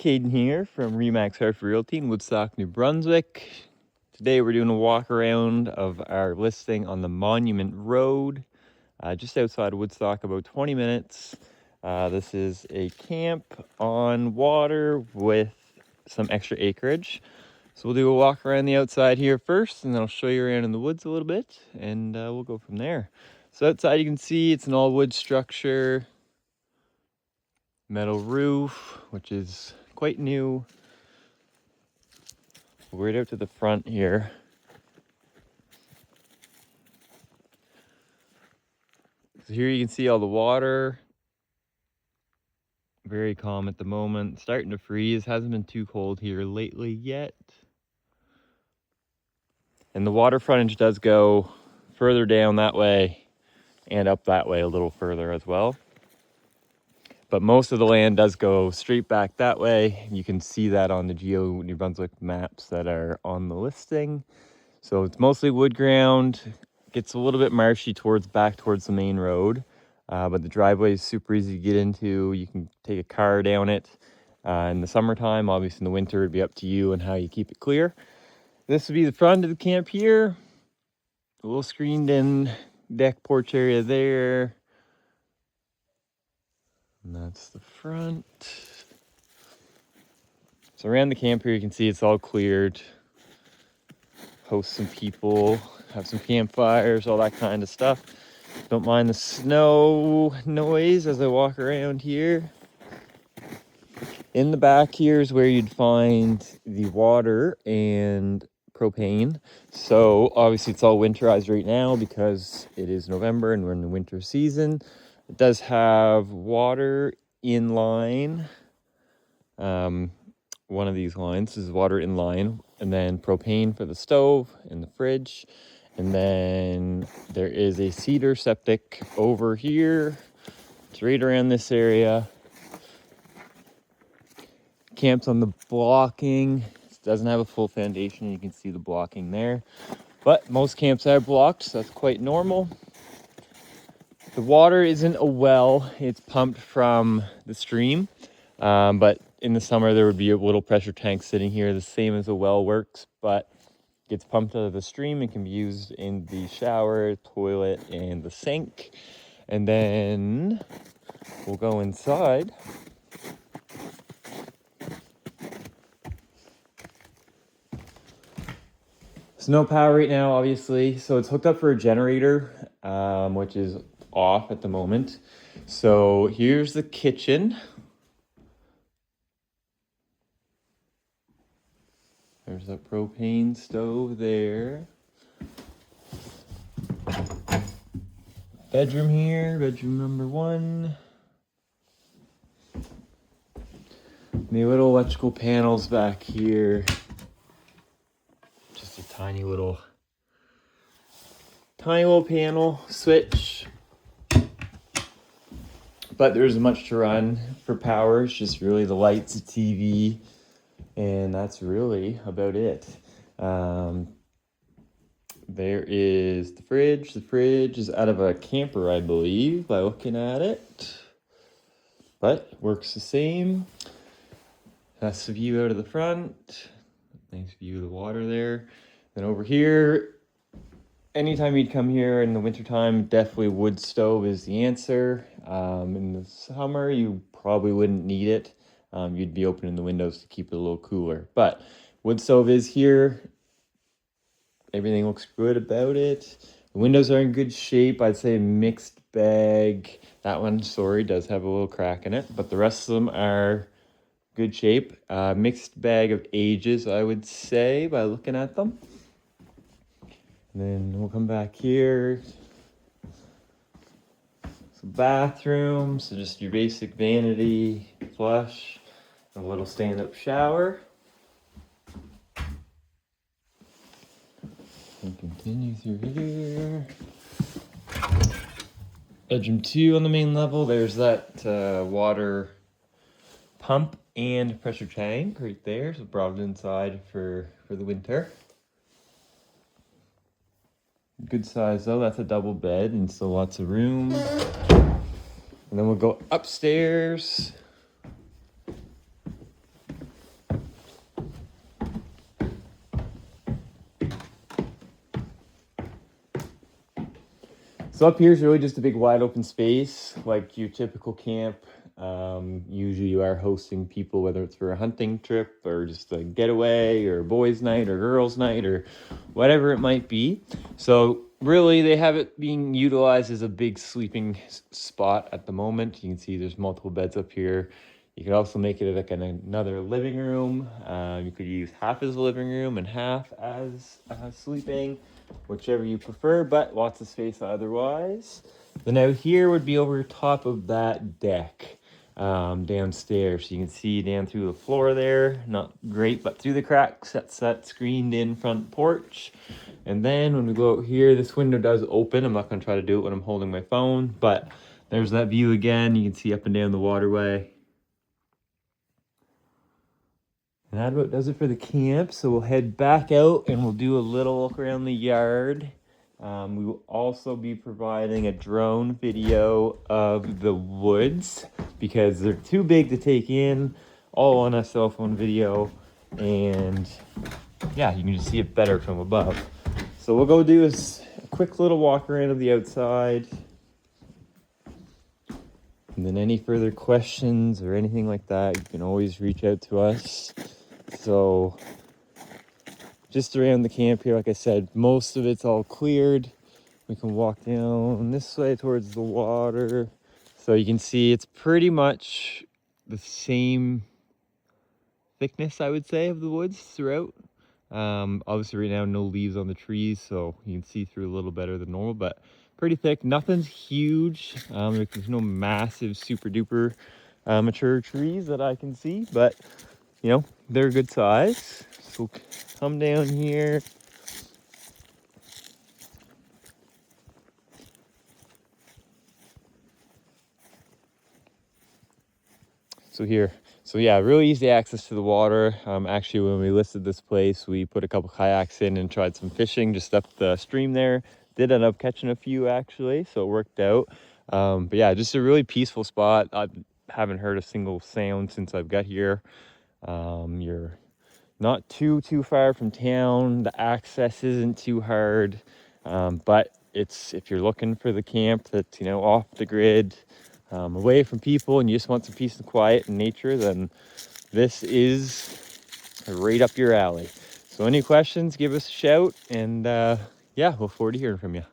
Caden here from Remax Harf Realty in Woodstock, New Brunswick. Today we're doing a walk around of our listing on the Monument Road, just outside of Woodstock, about 20 minutes. This is a camp on water with some extra acreage. So we'll do a walk around the outside here first, and then I'll show you around in the woods a little bit, and we'll go from there. So outside you can see it's an all wood structure, metal roof, which is quite new. Right out to the front here. So here you can see all the water. Very calm at the moment. Starting to freeze. Hasn't been too cold here lately yet. And the water frontage does go further down that way and up that way a little further as well. But most of the land does go straight back that way. You can see that on the Geo New Brunswick maps that are on the listing. So it's mostly wood ground. Gets a little bit marshy back towards the main road. But the driveway is super easy to get into. You can take a car down it in the summertime. Obviously in the winter it'd be up to you and how you keep it clear. This would be the front of the camp here. A little screened in deck porch area there. And that's the front. So around the camp here you can see it's all cleared. Host some people, have some campfires, all that kind of stuff. Don't mind the snow noise as I walk around here. In the back here is where you'd find the water and propane. So obviously it's all winterized right now because it is November and we're in the winter season. It does have water in line. One of these lines is water in line, and then propane for the stove and the fridge. And then there is a cedar septic over here. It's right around this area. Camps on the blocking. It doesn't have a full foundation. You can see the blocking there. But most camps are blocked, so that's quite normal. The water isn't a well. It's pumped from the stream. But in the summer, there would be a little pressure tank sitting here, the same as a well works, but gets pumped out of the stream and can be used in the shower, toilet, and the sink. And then we'll go inside. There's no power right now, obviously, so it's hooked up for a generator, which is off at the moment. So here's the kitchen. There's a propane stove there. Bedroom here, bedroom number 1. The little electrical panels back here. Just a tiny little panel switch. But there isn't much to run for power. It's just really the lights, the TV, and that's really about it. There is the fridge. The fridge is out of a camper, I believe, by looking at it. But works the same. That's the view out of the front. Nice view of the water there. Then over here, anytime you'd come here in the wintertime, definitely wood stove is the answer. In the summer, you probably wouldn't need it. You'd be opening the windows to keep it a little cooler. But wood stove is here. Everything looks good about it. The windows are in good shape. I'd say mixed bag. That one, sorry, does have a little crack in it. But the rest of them are good shape. Mixed bag of ages, I would say, by looking at them. And then we'll come back here. Some bathrooms, so just your basic vanity, flush, a little stand-up shower. And continue through here. Bedroom 2 on the main level. There's that water pump and pressure tank right there. So brought it inside for the winter. Good size though. That's a double bed and still lots of room. And then we'll go upstairs. So up here is really just a big wide open space, like your typical camp. Usually you are hosting people, whether it's for a hunting trip or just a getaway or boys' night or girls' night or whatever it might be. So really they have it being utilized as a big sleeping spot at the moment. You can see there's multiple beds up here. You could also make it like another living room. You could use half as a living room and half as sleeping, whichever you prefer, but lots of space otherwise. Then out here would be over top of that deck downstairs. So you can see down through the floor there. Not great, but through the cracks, that's that screened in front porch. And then when we go out here, this window does open. I'm not going to try to do it when I'm holding my phone, but there's that view again. You can see up and down the waterway. And that about does it for the camp. So we'll head back out and we'll do a little look around the yard. We will also be providing a drone video of the woods because they're too big to take in all on a cell phone video. And yeah, you can just see it better from above. So we'll go do a quick little walk around of the outside. And then any further questions or anything like that, you can always reach out to us. So just around the camp here, like I said, most of it's all cleared. We can walk down this way towards the water. So you can see it's pretty much the same thickness, I would say, of the woods throughout. Obviously right now, no leaves on the trees, so you can see through a little better than normal, but pretty thick. Nothing's huge. There's no massive, super duper mature trees that I can see, but you know, they're a good size. So come down here. So yeah, really easy access to the water. Actually, when we listed this place, we put a couple kayaks in and tried some fishing just up the stream there. Did end up catching a few actually, so it worked out. But yeah, just a really peaceful spot. I haven't heard a single sound since I've got here. You're not too far from town. The access isn't too hard, but it's, if you're looking for the camp that's, you know, off the grid, away from people, and you just want some peace and quiet and nature, then this is right up your alley. So any questions, give us a shout, and yeah, look forward to hearing from you.